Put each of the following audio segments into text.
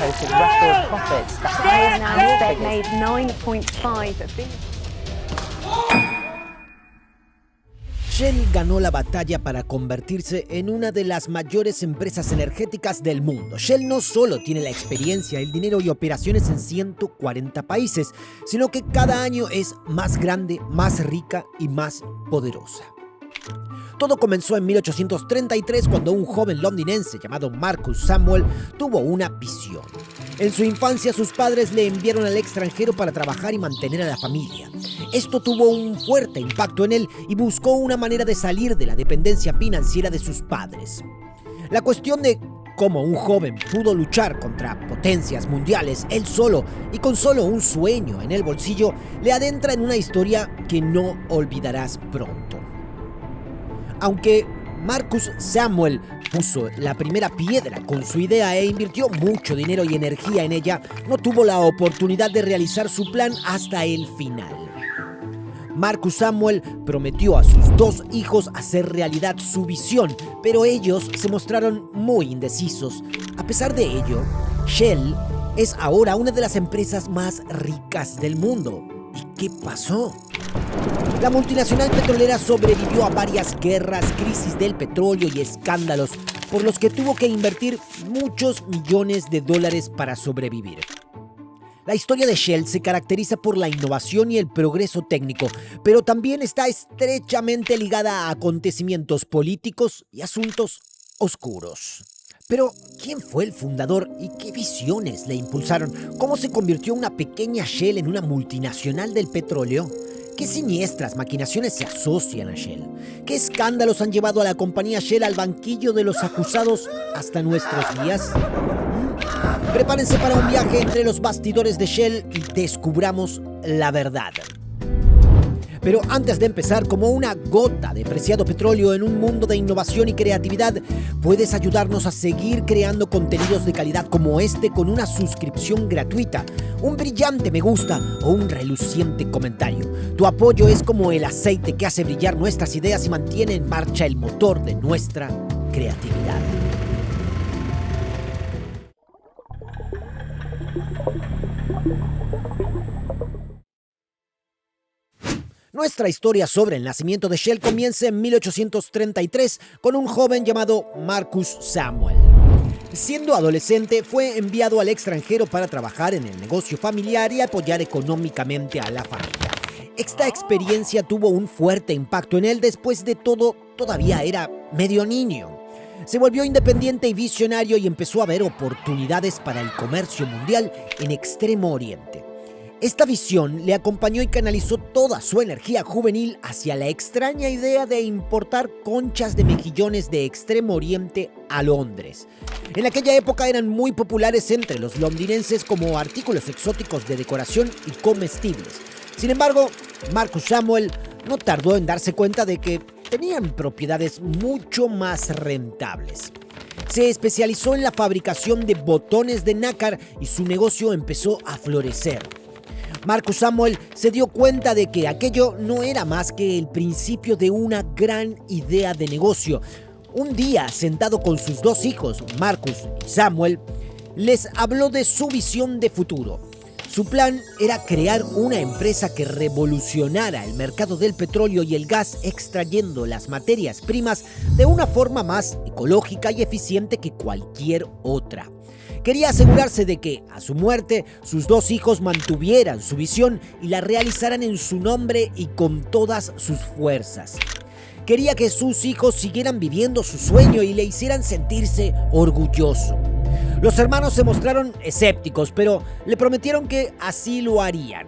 posted record profits. The highest now they've made 9.5 billion. Shell ganó la batalla para convertirse en una de las mayores empresas energéticas del mundo. Shell no solo tiene la experiencia, el dinero y operaciones en 140 países, sino que cada año es más grande, más rica y más poderosa. Todo comenzó en 1833 cuando un joven londinense llamado Marcus Samuel tuvo una visión. En su infancia sus padres le enviaron al extranjero para trabajar y mantener a la familia. Esto tuvo un fuerte impacto en él y buscó una manera de salir de la dependencia financiera de sus padres. La cuestión de cómo un joven pudo luchar contra potencias mundiales él solo y con solo un sueño en el bolsillo le adentra en una historia que no olvidarás pronto. Aunque Marcus Samuel puso la primera piedra con su idea e invirtió mucho dinero y energía en ella, no tuvo la oportunidad de realizar su plan hasta el final. Marcus Samuel prometió a sus dos hijos hacer realidad su visión, pero ellos se mostraron muy indecisos. A pesar de ello, Shell es ahora una de las empresas más ricas del mundo. ¿Y qué pasó? La multinacional petrolera sobrevivió a varias guerras, crisis del petróleo y escándalos, por los que tuvo que invertir muchos millones de dólares para sobrevivir. La historia de Shell se caracteriza por la innovación y el progreso técnico, pero también está estrechamente ligada a acontecimientos políticos y asuntos oscuros. Pero, ¿quién fue el fundador y qué visiones le impulsaron? ¿Cómo se convirtió una pequeña Shell en una multinacional del petróleo? ¿Qué siniestras maquinaciones se asocian a Shell? ¿Qué escándalos han llevado a la compañía Shell al banquillo de los acusados hasta nuestros días? Prepárense para un viaje entre los bastidores de Shell y descubramos la verdad. Pero antes de empezar, como una gota de preciado petróleo en un mundo de innovación y creatividad, puedes ayudarnos a seguir creando contenidos de calidad como este con una suscripción gratuita, un brillante me gusta o un reluciente comentario. Tu apoyo es como el aceite que hace brillar nuestras ideas y mantiene en marcha el motor de nuestra creatividad. Nuestra historia sobre el nacimiento de Shell comienza en 1833 con un joven llamado Marcus Samuel. Siendo adolescente, fue enviado al extranjero para trabajar en el negocio familiar y apoyar económicamente a la familia. Esta experiencia tuvo un fuerte impacto en él. Después de todo, todavía era medio niño. Se volvió independiente y visionario y empezó a ver oportunidades para el comercio mundial en Extremo Oriente. Esta visión le acompañó y canalizó toda su energía juvenil hacia la extraña idea de importar conchas de mejillones de Extremo Oriente a Londres. En aquella época eran muy populares entre los londinenses como artículos exóticos de decoración y comestibles. Sin embargo, Marcus Samuel no tardó en darse cuenta de que tenían propiedades mucho más rentables. Se especializó en la fabricación de botones de nácar y su negocio empezó a florecer. Marcus Samuel se dio cuenta de que aquello no era más que el principio de una gran idea de negocio. Un día, sentado con sus dos hijos, Marcus y Samuel, les habló de su visión de futuro. Su plan era crear una empresa que revolucionara el mercado del petróleo y el gas, extrayendo las materias primas de una forma más ecológica y eficiente que cualquier otra. Quería asegurarse de que, a su muerte, sus dos hijos mantuvieran su visión y la realizaran en su nombre y con todas sus fuerzas. Quería que sus hijos siguieran viviendo su sueño y le hicieran sentirse orgulloso. Los hermanos se mostraron escépticos, pero le prometieron que así lo harían.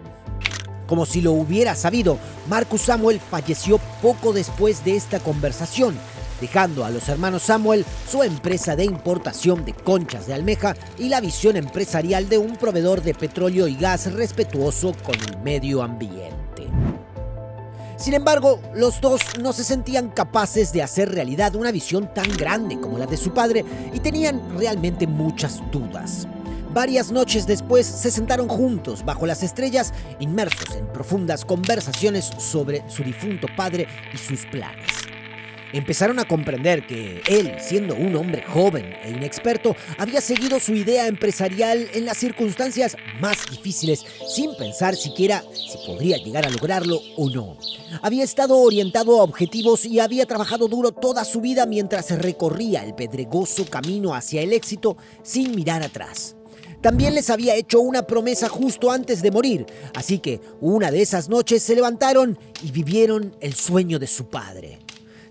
Como si lo hubiera sabido, Marcus Samuel falleció poco después de esta conversación, dejando a los hermanos Samuel su empresa de importación de conchas de almeja y la visión empresarial de un proveedor de petróleo y gas respetuoso con el medio ambiente. Sin embargo, los dos no se sentían capaces de hacer realidad una visión tan grande como la de su padre y tenían realmente muchas dudas. Varias noches después se sentaron juntos bajo las estrellas, inmersos en profundas conversaciones sobre su difunto padre y sus planes. Empezaron a comprender que él, siendo un hombre joven e inexperto, había seguido su idea empresarial en las circunstancias más difíciles, sin pensar siquiera si podría llegar a lograrlo o no. Había estado orientado a objetivos y había trabajado duro toda su vida mientras recorría el pedregoso camino hacia el éxito sin mirar atrás. También les había hecho una promesa justo antes de morir, así que una de esas noches se levantaron y vivieron el sueño de su padre.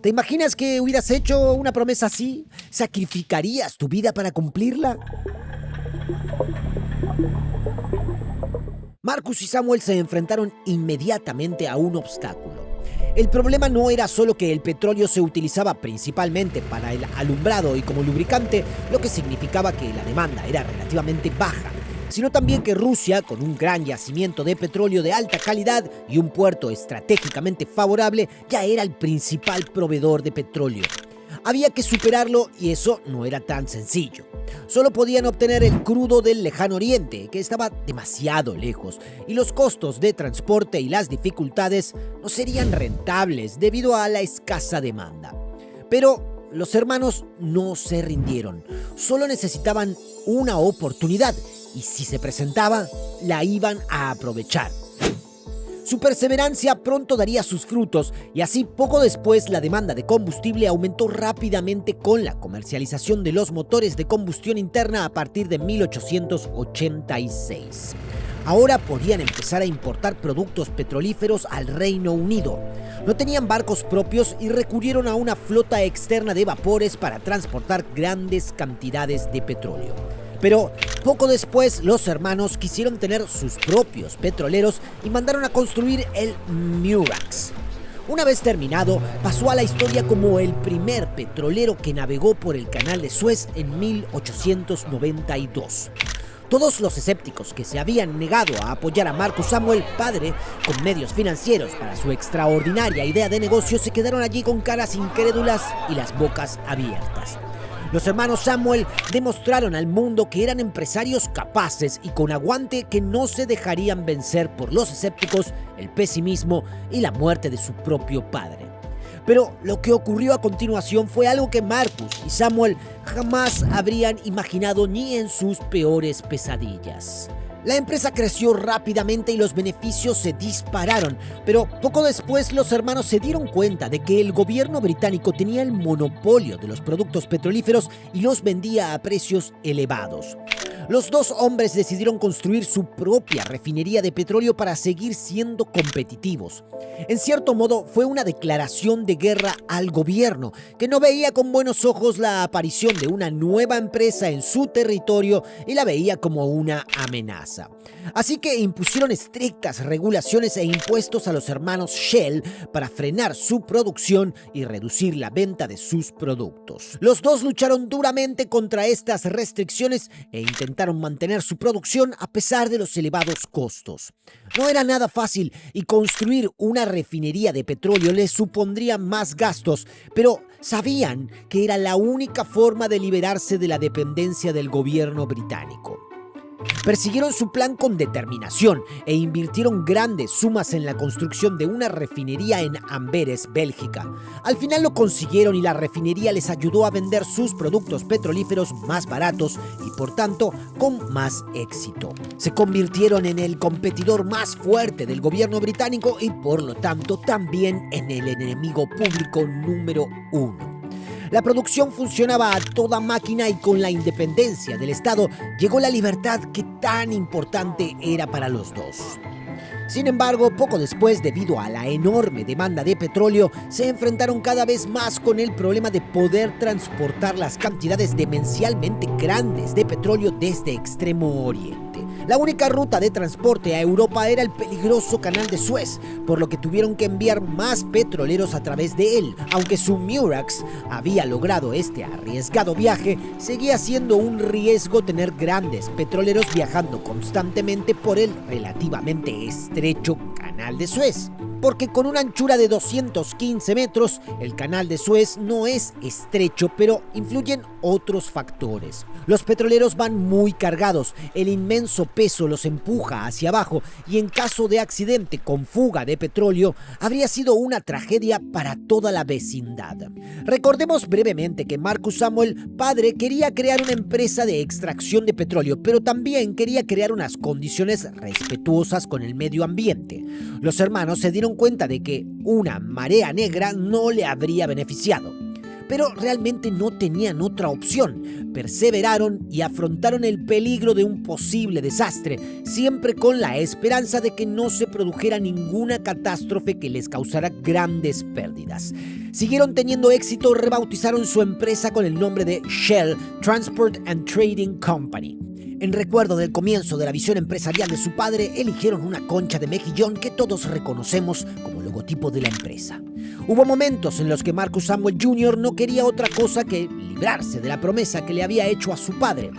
¿Te imaginas que hubieras hecho una promesa así? ¿Sacrificarías tu vida para cumplirla? Marcus y Samuel se enfrentaron inmediatamente a un obstáculo. El problema no era solo que el petróleo se utilizaba principalmente para el alumbrado y como lubricante, lo que significaba que la demanda era relativamente baja, sino también que Rusia, con un gran yacimiento de petróleo de alta calidad y un puerto estratégicamente favorable, ya era el principal proveedor de petróleo. Había que superarlo y eso no era tan sencillo. Solo podían obtener el crudo del lejano oriente, que estaba demasiado lejos, y los costos de transporte y las dificultades no serían rentables debido a la escasa demanda. Pero los hermanos no se rindieron, solo necesitaban una oportunidad y si se presentaba, la iban a aprovechar. Su perseverancia pronto daría sus frutos y así poco después la demanda de combustible aumentó rápidamente con la comercialización de los motores de combustión interna a partir de 1886. Ahora podían empezar a importar productos petrolíferos al Reino Unido. No tenían barcos propios y recurrieron a una flota externa de vapores para transportar grandes cantidades de petróleo. Pero poco después los hermanos quisieron tener sus propios petroleros y mandaron a construir el Murex. Una vez terminado, pasó a la historia como el primer petrolero que navegó por el Canal de Suez en 1892. Todos los escépticos que se habían negado a apoyar a Marcus Samuel, padre, con medios financieros para su extraordinaria idea de negocio, se quedaron allí con caras incrédulas y las bocas abiertas. Los hermanos Samuel demostraron al mundo que eran empresarios capaces y con aguante que no se dejarían vencer por los escépticos, el pesimismo y la muerte de su propio padre. Pero lo que ocurrió a continuación fue algo que Marcus y Samuel jamás habrían imaginado ni en sus peores pesadillas. La empresa creció rápidamente y los beneficios se dispararon, pero poco después los hermanos se dieron cuenta de que el gobierno británico tenía el monopolio de los productos petrolíferos y los vendía a precios elevados. Los dos hombres decidieron construir su propia refinería de petróleo para seguir siendo competitivos. En cierto modo, fue una declaración de guerra al gobierno, que no veía con buenos ojos la aparición de una nueva empresa en su territorio y la veía como una amenaza. Así que impusieron estrictas regulaciones e impuestos a los hermanos Shell para frenar su producción y reducir la venta de sus productos. Los dos lucharon duramente contra estas restricciones e intentaron mantener su producción a pesar de los elevados costos. No era nada fácil y construir una refinería de petróleo les supondría más gastos, pero sabían que era la única forma de liberarse de la dependencia del gobierno británico. Persiguieron su plan con determinación e invirtieron grandes sumas en la construcción de una refinería en Amberes, Bélgica. Al final lo consiguieron y la refinería les ayudó a vender sus productos petrolíferos más baratos y por tanto con más éxito. Se convirtieron en el competidor más fuerte del gobierno británico y por lo tanto también en el enemigo público número 1. La producción funcionaba a toda máquina y con la independencia del Estado llegó la libertad que tan importante era para los dos. Sin embargo, poco después, debido a la enorme demanda de petróleo, se enfrentaron cada vez más con el problema de poder transportar las cantidades demencialmente grandes de petróleo desde Extremo Oriente. La única ruta de transporte a Europa era el peligroso Canal de Suez, por lo que tuvieron que enviar más petroleros a través de él. Aunque su Murex había logrado este arriesgado viaje, seguía siendo un riesgo tener grandes petroleros viajando constantemente por el relativamente estrecho Canal de Suez. porque con una anchura de 215 metros, el canal de Suez no es estrecho, pero influyen otros factores. Los petroleros van muy cargados, el inmenso peso los empuja hacia abajo y en caso de accidente con fuga de petróleo, habría sido una tragedia para toda la vecindad. Recordemos brevemente que Marcus Samuel, padre, quería crear una empresa de extracción de petróleo, pero también quería crear unas condiciones respetuosas con el medio ambiente. Los hermanos se dieron cuenta de que una marea negra no le habría beneficiado. Pero realmente no tenían otra opción. Perseveraron y afrontaron el peligro de un posible desastre, siempre con la esperanza de que no se produjera ninguna catástrofe que les causara grandes pérdidas. Siguieron teniendo éxito, rebautizaron su empresa con el nombre de Shell Transport and Trading Company. En recuerdo del comienzo de la visión empresarial de su padre, eligieron una concha de mejillón que todos reconocemos como logotipo de la empresa. Hubo momentos en los que Marcus Samuel Jr. no quería otra cosa que librarse de la promesa que le había hecho a su padre.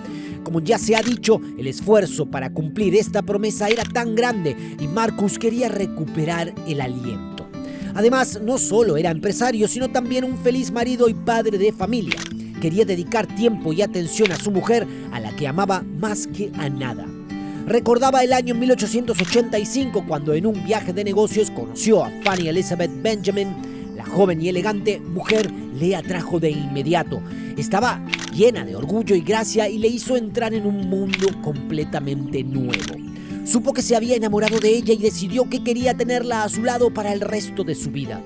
Como ya se ha dicho, el esfuerzo para cumplir esta promesa era tan grande y Marcus quería recuperar el aliento. Además, no solo era empresario, sino también un feliz marido y padre de familia. Quería dedicar tiempo y atención a su mujer, a la que amaba más que a nada. Recordaba el año 1885 cuando en un viaje de negocios conoció a Fanny Elizabeth Benjamin. La joven y elegante mujer le atrajo de inmediato. Estaba llena de orgullo y gracia y le hizo entrar en un mundo completamente nuevo. Supo que se había enamorado de ella y decidió que quería tenerla a su lado para el resto de su vida.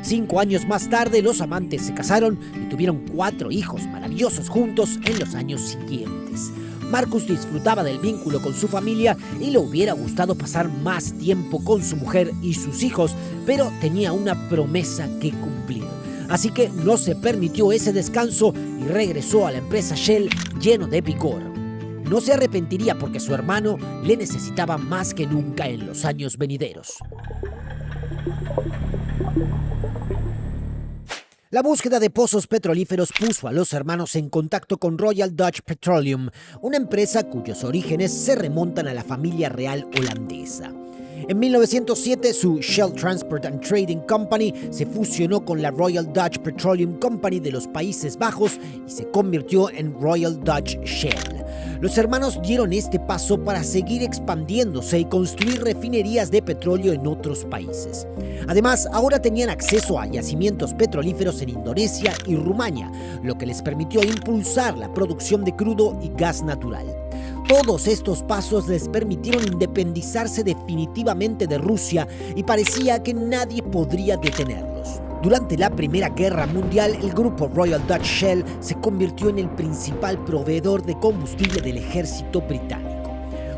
5 años más tarde, los amantes se casaron y tuvieron 4 hijos maravillosos juntos en los años siguientes. Marcus disfrutaba del vínculo con su familia y le hubiera gustado pasar más tiempo con su mujer y sus hijos, pero tenía una promesa que cumplir. Así que no se permitió ese descanso y regresó a la empresa Shell lleno de vigor. No se arrepentiría porque su hermano le necesitaba más que nunca en los años venideros. La búsqueda de pozos petrolíferos puso a los hermanos en contacto con Royal Dutch Petroleum, una empresa cuyos orígenes se remontan a la familia real holandesa. En 1907, su Shell Transport and Trading Company se fusionó con la Royal Dutch Petroleum Company de los Países Bajos y se convirtió en Royal Dutch Shell. Los hermanos dieron este paso para seguir expandiéndose y construir refinerías de petróleo en otros países. Además, ahora tenían acceso a yacimientos petrolíferos en Indonesia y Rumania, lo que les permitió impulsar la producción de crudo y gas natural. Todos estos pasos les permitieron independizarse definitivamente de Rusia y parecía que nadie podría detenerlos. Durante la Primera Guerra Mundial, el grupo Royal Dutch Shell se convirtió en el principal proveedor de combustible del ejército británico.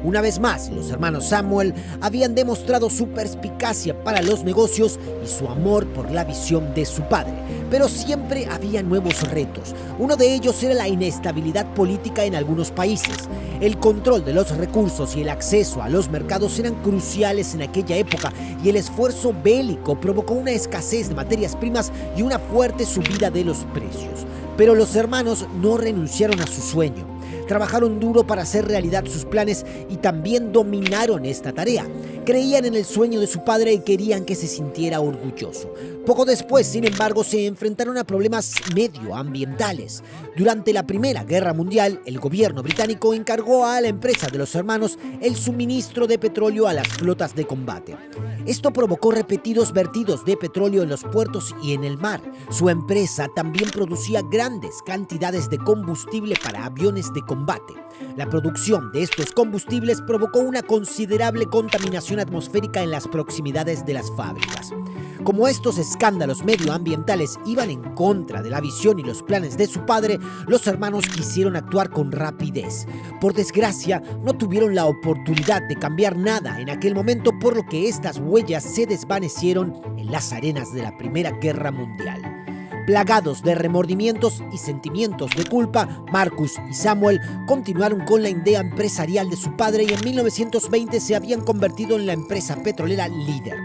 Una vez más, los hermanos Samuel habían demostrado su perspicacia para los negocios y su amor por la visión de su padre. Pero siempre había nuevos retos. Uno de ellos era la inestabilidad política en algunos países. El control de los recursos y el acceso a los mercados eran cruciales en aquella época y el esfuerzo bélico provocó una escasez de materias primas y una fuerte subida de los precios. Pero los hermanos no renunciaron a su sueño. Trabajaron duro para hacer realidad sus planes y también dominaron esta tarea. Creían en el sueño de su padre y querían que se sintiera orgulloso. Poco después, sin embargo, se enfrentaron a problemas medioambientales. Durante la Primera Guerra Mundial, el gobierno británico encargó a la empresa de los hermanos el suministro de petróleo a las flotas de combate. Esto provocó repetidos vertidos de petróleo en los puertos y en el mar. Su empresa también producía grandes cantidades de combustible para aviones de combate. La producción de estos combustibles provocó una considerable contaminación atmosférica en las proximidades de las fábricas. Como estos escándalos medioambientales iban en contra de la visión y los planes de su padre, los hermanos quisieron actuar con rapidez. Por desgracia, no tuvieron la oportunidad de cambiar nada en aquel momento, por lo que estas huellas se desvanecieron en las arenas de la Primera Guerra Mundial. Plagados de remordimientos y sentimientos de culpa, Marcus y Samuel continuaron con la idea empresarial de su padre y en 1920 se habían convertido en la empresa petrolera líder.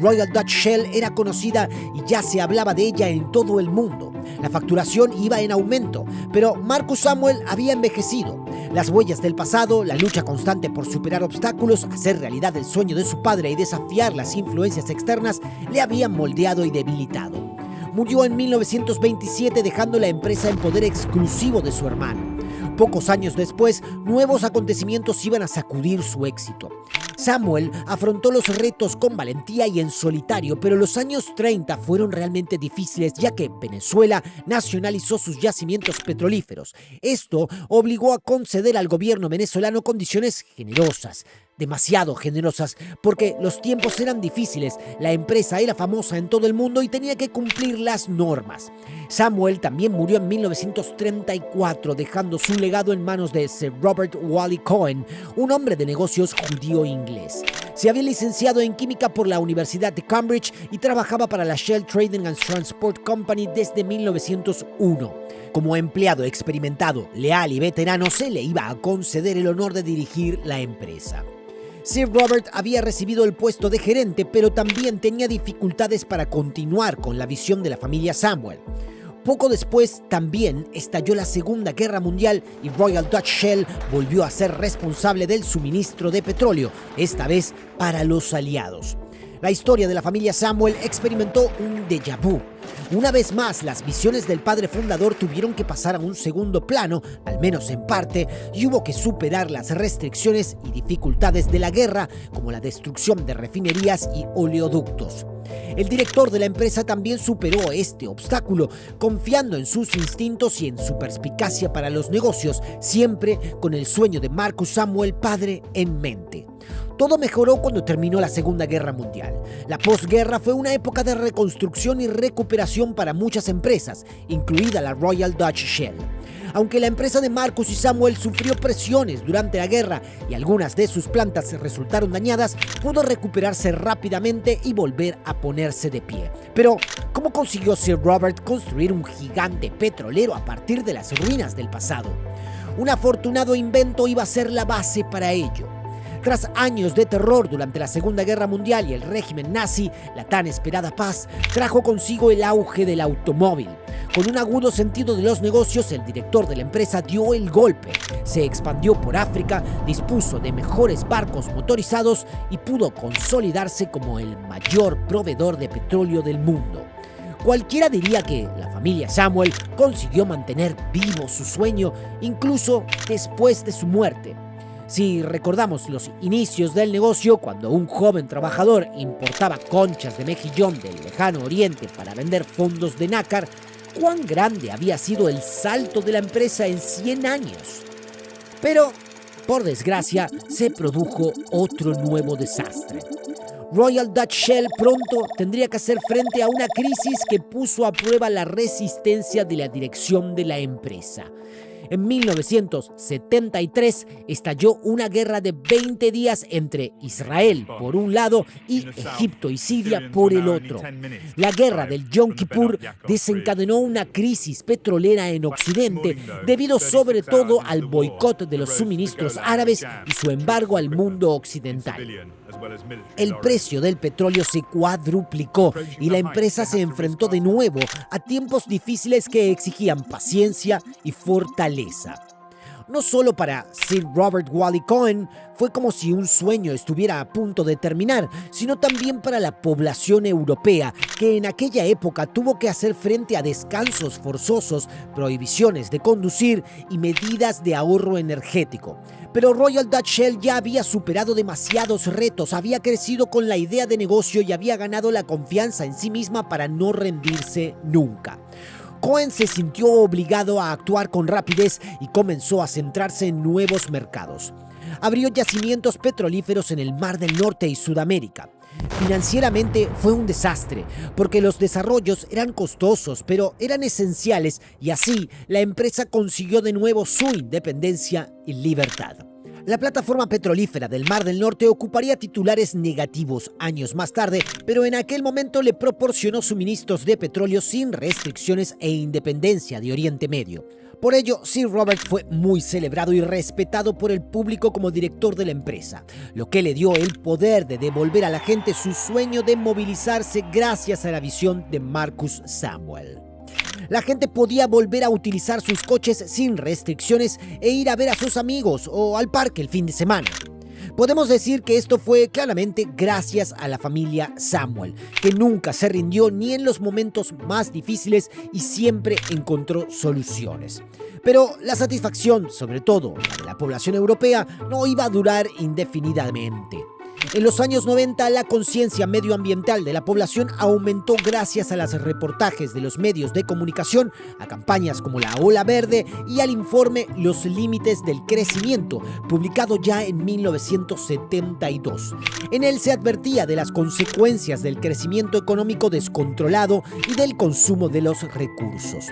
Royal Dutch Shell era conocida y ya se hablaba de ella en todo el mundo. La facturación iba en aumento, pero Marcus Samuel había envejecido. Las huellas del pasado, la lucha constante por superar obstáculos, hacer realidad el sueño de su padre y desafiar las influencias externas le habían moldeado y debilitado. Murió en 1927 dejando la empresa en poder exclusivo de su hermano. Pocos años después, nuevos acontecimientos iban a sacudir su éxito. Samuel afrontó los retos con valentía y en solitario, pero los años 30 fueron realmente difíciles ya que Venezuela nacionalizó sus yacimientos petrolíferos. Esto obligó a conceder al gobierno venezolano condiciones generosas, demasiado generosas, porque los tiempos eran difíciles, la empresa era famosa en todo el mundo y tenía que cumplir las normas. Samuel también murió en 1934, dejando su legado en manos de Sir Robert Wally Cohen, un hombre de negocios judío inglés. Se había licenciado en química por la Universidad de Cambridge y trabajaba para la Shell Trading and Transport Company desde 1901. Como empleado experimentado, leal y veterano, se le iba a conceder el honor de dirigir la empresa. Sir Robert había recibido el puesto de gerente, pero también tenía dificultades para continuar con la visión de la familia Samuel. Poco después también estalló la Segunda Guerra Mundial y Royal Dutch Shell volvió a ser responsable del suministro de petróleo, esta vez para los aliados. La historia de la familia Samuel experimentó un déjà vu. Una vez más, las visiones del padre fundador tuvieron que pasar a un segundo plano, al menos en parte, y hubo que superar las restricciones y dificultades de la guerra, como la destrucción de refinerías y oleoductos. El director de la empresa también superó este obstáculo, confiando en sus instintos y en su perspicacia para los negocios, siempre con el sueño de Marcus Samuel padre en mente. Todo mejoró cuando terminó la Segunda Guerra Mundial. La posguerra fue una época de reconstrucción y recuperación para muchas empresas, incluida la Royal Dutch Shell. Aunque la empresa de Marcus y Samuel sufrió presiones durante la guerra y algunas de sus plantas resultaron dañadas, pudo recuperarse rápidamente y volver a ponerse de pie. Pero, ¿cómo consiguió Sir Robert construir un gigante petrolero a partir de las ruinas del pasado? Un afortunado invento iba a ser la base para ello. Tras años de terror durante la Segunda Guerra Mundial y el régimen nazi, la tan esperada paz trajo consigo el auge del automóvil. Con un agudo sentido de los negocios, el director de la empresa dio el golpe. Se expandió por África, dispuso de mejores barcos motorizados y pudo consolidarse como el mayor proveedor de petróleo del mundo. Cualquiera diría que la familia Samuel consiguió mantener vivo su sueño incluso después de su muerte. Si recordamos los inicios del negocio, cuando un joven trabajador importaba conchas de mejillón del lejano oriente para vender fondos de nácar, ¿cuán grande había sido el salto de la empresa en 100 años? Pero, por desgracia, se produjo otro nuevo desastre. Royal Dutch Shell pronto tendría que hacer frente a una crisis que puso a prueba la resistencia de la dirección de la empresa. En 1973 estalló una guerra de 20 días entre Israel por un lado y Egipto y Siria por el otro. La guerra del Yom Kippur desencadenó una crisis petrolera en Occidente debido sobre todo al boicot de los suministros árabes y su embargo al mundo occidental. El precio del petróleo se cuadruplicó y la empresa se enfrentó de nuevo a tiempos difíciles que exigían paciencia y fortaleza. No solo para Sir Robert Wally Cohen fue como si un sueño estuviera a punto de terminar, sino también para la población europea, que en aquella época tuvo que hacer frente a descansos forzosos, prohibiciones de conducir y medidas de ahorro energético. Pero Royal Dutch Shell ya había superado demasiados retos, había crecido con la idea de negocio y había ganado la confianza en sí misma para no rendirse nunca. Cohen se sintió obligado a actuar con rapidez y comenzó a centrarse en nuevos mercados. Abrió yacimientos petrolíferos en el Mar del Norte y Sudamérica. Financieramente fue un desastre, porque los desarrollos eran costosos, pero eran esenciales y así la empresa consiguió de nuevo su independencia y libertad. La plataforma petrolífera del Mar del Norte ocuparía titulares negativos años más tarde, pero en aquel momento le proporcionó suministros de petróleo sin restricciones e independencia de Oriente Medio. Por ello, Sir Robert fue muy celebrado y respetado por el público como director de la empresa, lo que le dio el poder de devolver a la gente su sueño de movilizarse gracias a la visión de Marcus Samuel. La gente podía volver a utilizar sus coches sin restricciones e ir a ver a sus amigos o al parque el fin de semana. Podemos decir que esto fue claramente gracias a la familia Samuel, que nunca se rindió ni en los momentos más difíciles y siempre encontró soluciones. Pero la satisfacción, sobre todo la de la población europea, no iba a durar indefinidamente. En los años 90, la conciencia medioambiental de la población aumentó gracias a los reportajes de los medios de comunicación, a campañas como la Ola Verde y al informe Los Límites del Crecimiento, publicado ya en 1972. En él se advertía de las consecuencias del crecimiento económico descontrolado y del consumo de los recursos.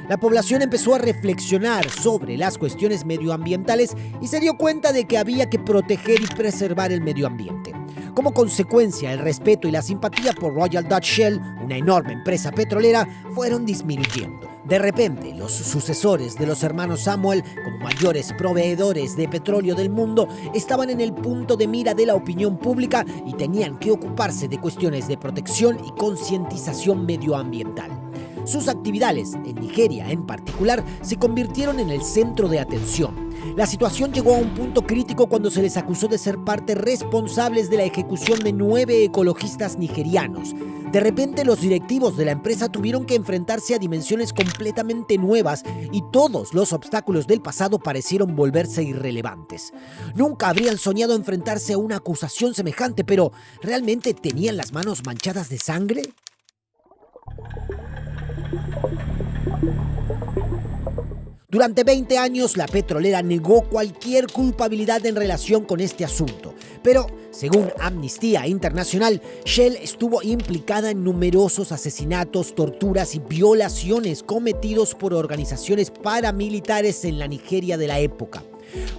La población empezó a reflexionar sobre las cuestiones medioambientales y se dio cuenta de que había que proteger y preservar el medio ambiente. Como consecuencia, el respeto y la simpatía por Royal Dutch Shell, una enorme empresa petrolera, fueron disminuyendo. De repente, los sucesores de los hermanos Samuel, como mayores proveedores de petróleo del mundo, estaban en el punto de mira de la opinión pública y tenían que ocuparse de cuestiones de protección y concientización medioambiental. Sus actividades, en Nigeria en particular, se convirtieron en el centro de atención. La situación llegó a un punto crítico cuando se les acusó de ser parte responsables de la ejecución de 9 ecologistas nigerianos. De repente, los directivos de la empresa tuvieron que enfrentarse a dimensiones completamente nuevas y todos los obstáculos del pasado parecieron volverse irrelevantes. Nunca habrían soñado enfrentarse a una acusación semejante, pero ¿realmente tenían las manos manchadas de sangre? Durante 20 años, la petrolera negó cualquier culpabilidad en relación con este asunto. Pero, según Amnistía Internacional, Shell estuvo implicada en numerosos asesinatos, torturas y violaciones cometidos por organizaciones paramilitares en la Nigeria de la época.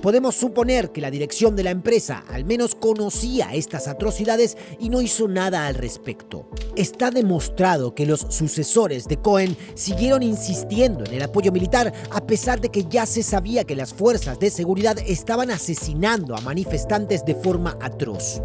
Podemos suponer que la dirección de la empresa al menos conocía estas atrocidades y no hizo nada al respecto. Está demostrado que los sucesores de Cohen siguieron insistiendo en el apoyo militar a pesar de que ya se sabía que las fuerzas de seguridad estaban asesinando a manifestantes de forma atroz.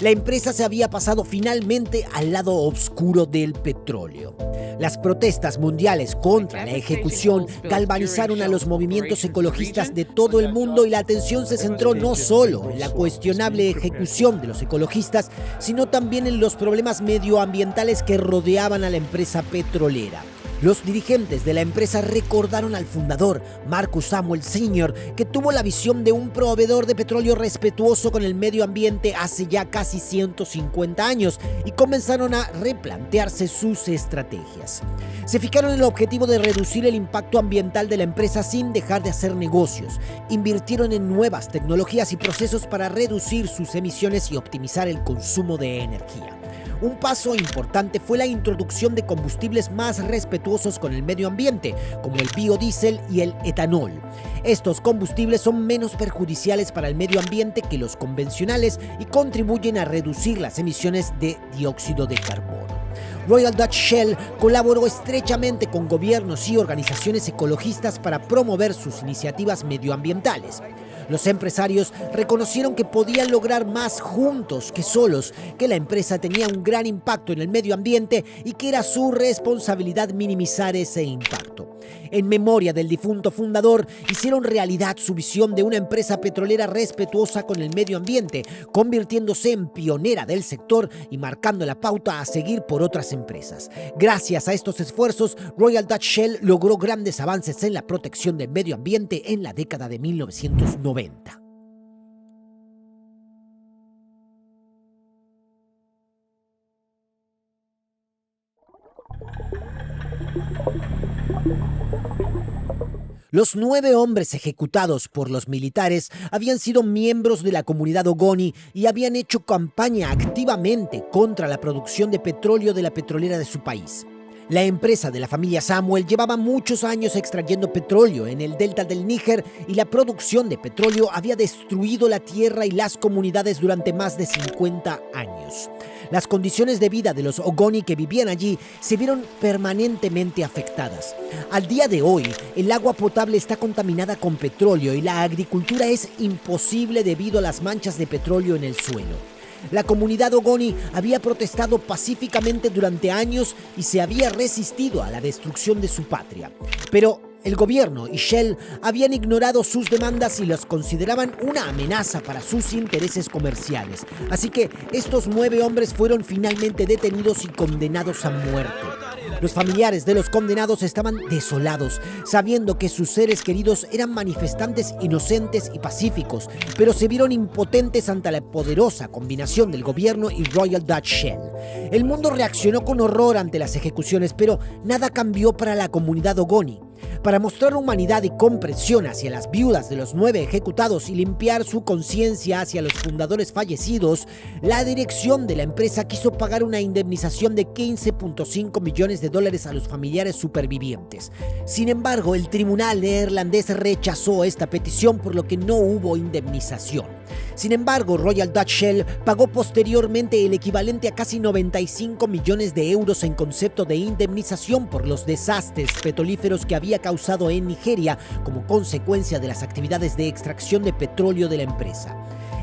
La empresa se había pasado finalmente al lado oscuro del petróleo. Las protestas mundiales contra la ejecución galvanizaron a los movimientos ecologistas de todo el mundo y la atención se centró no solo en la cuestionable ejecución de los ecologistas, sino también en los problemas medioambientales que rodeaban a la empresa petrolera. Los dirigentes de la empresa recordaron al fundador, Marcus Samuel Sr., que tuvo la visión de un proveedor de petróleo respetuoso con el medio ambiente hace ya casi 150 años y comenzaron a replantearse sus estrategias. Se fijaron en el objetivo de reducir el impacto ambiental de la empresa sin dejar de hacer negocios. Invirtieron en nuevas tecnologías y procesos para reducir sus emisiones y optimizar el consumo de energía. Un paso importante fue la introducción de combustibles más respetuosos con el medio ambiente, como el biodiesel y el etanol. Estos combustibles son menos perjudiciales para el medio ambiente que los convencionales y contribuyen a reducir las emisiones de dióxido de carbono. Royal Dutch Shell colaboró estrechamente con gobiernos y organizaciones ecologistas para promover sus iniciativas medioambientales. Los empresarios reconocieron que podían lograr más juntos que solos, que la empresa tenía un gran impacto en el medio ambiente y que era su responsabilidad minimizar ese impacto. En memoria del difunto fundador, hicieron realidad su visión de una empresa petrolera respetuosa con el medio ambiente, convirtiéndose en pionera del sector y marcando la pauta a seguir por otras empresas. Gracias a estos esfuerzos, Royal Dutch Shell logró grandes avances en la protección del medio ambiente en la década de 1990. Los 9 hombres ejecutados por los militares habían sido miembros de la comunidad Ogoni y habían hecho campaña activamente contra la producción de petróleo de la petrolera de su país. La empresa de la familia Samuel llevaba muchos años extrayendo petróleo en el delta del Níger y la producción de petróleo había destruido la tierra y las comunidades durante más de 50 años. Las condiciones de vida de los Ogoni que vivían allí se vieron permanentemente afectadas. Al día de hoy, el agua potable está contaminada con petróleo y la agricultura es imposible debido a las manchas de petróleo en el suelo. La comunidad Ogoni había protestado pacíficamente durante años y se había resistido a la destrucción de su patria. Pero el gobierno y Shell habían ignorado sus demandas y los consideraban una amenaza para sus intereses comerciales. Así que estos 9 hombres fueron finalmente detenidos y condenados a muerte. Los familiares de los condenados estaban desolados, sabiendo que sus seres queridos eran manifestantes inocentes y pacíficos, pero se vieron impotentes ante la poderosa combinación del gobierno y Royal Dutch Shell. El mundo reaccionó con horror ante las ejecuciones, pero nada cambió para la comunidad Ogoni. Para mostrar humanidad y comprensión hacia las viudas de los 9 ejecutados y limpiar su conciencia hacia los fundadores fallecidos, la dirección de la empresa quiso pagar una indemnización de $15.5 millones a los familiares supervivientes. Sin embargo, el tribunal neerlandés rechazó esta petición, por lo que no hubo indemnización. Sin embargo, Royal Dutch Shell pagó posteriormente el equivalente a casi 95 millones de euros en concepto de indemnización por los desastres petrolíferos que había causado en Nigeria como consecuencia de las actividades de extracción de petróleo de la empresa.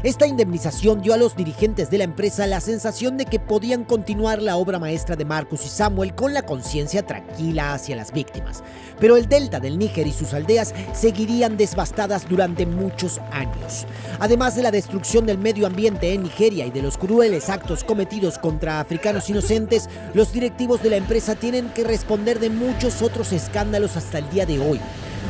Esta indemnización dio a los dirigentes de la empresa la sensación de que podían continuar la obra maestra de Marcus y Samuel con la conciencia tranquila hacia las víctimas. Pero el delta del Níger y sus aldeas seguirían devastadas durante muchos años. Además de la destrucción del medio ambiente en Nigeria y de los crueles actos cometidos contra africanos inocentes, los directivos de la empresa tienen que responder de muchos otros escándalos hasta el día de hoy.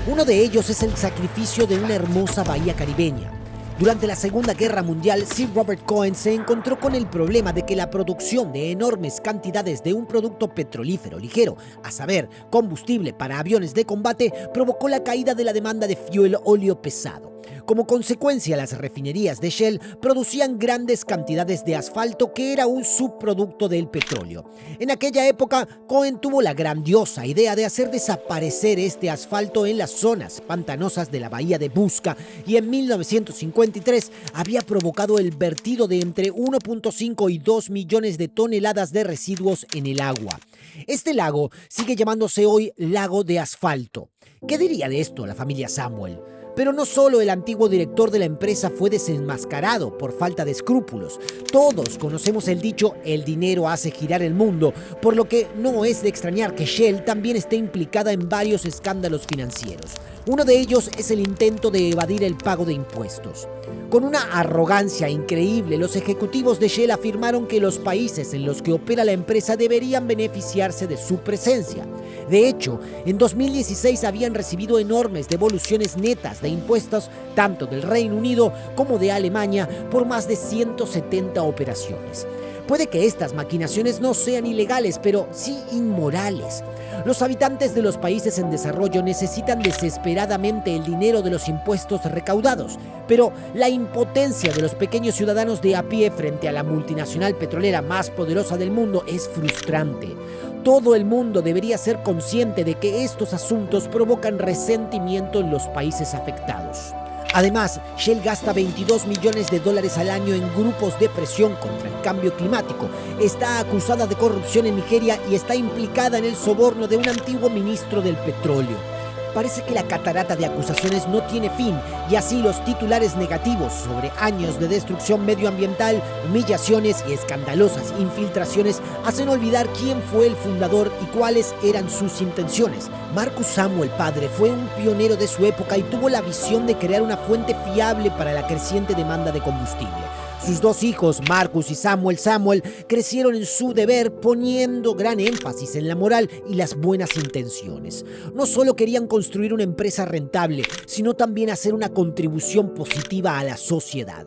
Uno de ellos es el sacrificio de una hermosa bahía caribeña. Durante la Segunda Guerra Mundial, Sir Robert Cohen se encontró con el problema de que la producción de enormes cantidades de un producto petrolífero ligero, a saber, combustible para aviones de combate, provocó la caída de la demanda de fuel óleo pesado. Como consecuencia, las refinerías de Shell producían grandes cantidades de asfalto, que era un subproducto del petróleo. En aquella época, Cohen tuvo la grandiosa idea de hacer desaparecer este asfalto en las zonas pantanosas de la bahía de Busca, y en 1953 había provocado el vertido de entre 1.5 y 2 millones de toneladas de residuos en el agua. Este lago sigue llamándose hoy Lago de Asfalto. ¿Qué diría de esto la familia Samuel? Pero no solo el antiguo director de la empresa fue desenmascarado por falta de escrúpulos. Todos conocemos el dicho "el dinero hace girar el mundo", por lo que no es de extrañar que Shell también esté implicada en varios escándalos financieros. Uno de ellos es el intento de evadir el pago de impuestos. Con una arrogancia increíble, los ejecutivos de Shell afirmaron que los países en los que opera la empresa deberían beneficiarse de su presencia. De hecho, en 2016 habían recibido enormes devoluciones netas de impuestos tanto del Reino Unido como de Alemania por más de 170 operaciones. Puede que estas maquinaciones no sean ilegales, pero sí inmorales. Los habitantes de los países en desarrollo necesitan desesperadamente el dinero de los impuestos recaudados, pero la impotencia de los pequeños ciudadanos de a pie frente a la multinacional petrolera más poderosa del mundo es frustrante. Todo el mundo debería ser consciente de que estos asuntos provocan resentimiento en los países afectados. Además, Shell gasta $22 millones al año en grupos de presión contra el cambio climático. Está acusada de corrupción en Nigeria y está implicada en el soborno de un antiguo ministro del petróleo. Parece que la catarata de acusaciones no tiene fin, y así los titulares negativos sobre años de destrucción medioambiental, humillaciones y escandalosas infiltraciones hacen olvidar quién fue el fundador y cuáles eran sus intenciones. Marcus Samuel padre fue un pionero de su época y tuvo la visión de crear una fuente fiable para la creciente demanda de combustible. Sus 2 hijos, Marcus y Samuel, crecieron en su deber, poniendo gran énfasis en la moral y las buenas intenciones. No solo querían construir una empresa rentable, sino también hacer una contribución positiva a la sociedad.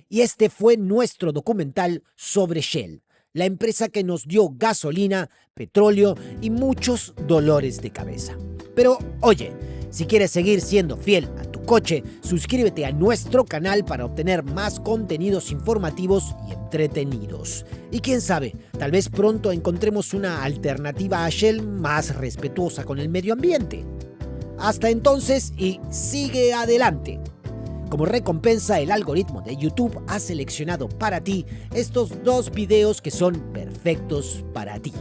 Y este fue nuestro documental sobre Shell, la empresa que nos dio gasolina, petróleo y muchos dolores de cabeza. Pero, oye, si quieres seguir siendo fiel a tu coche, suscríbete a nuestro canal para obtener más contenidos informativos y entretenidos. Y quién sabe, tal vez pronto encontremos una alternativa a Shell más respetuosa con el medio ambiente. Hasta entonces, y sigue adelante. Como recompensa, el algoritmo de YouTube ha seleccionado para ti estos 2 videos que son perfectos para ti.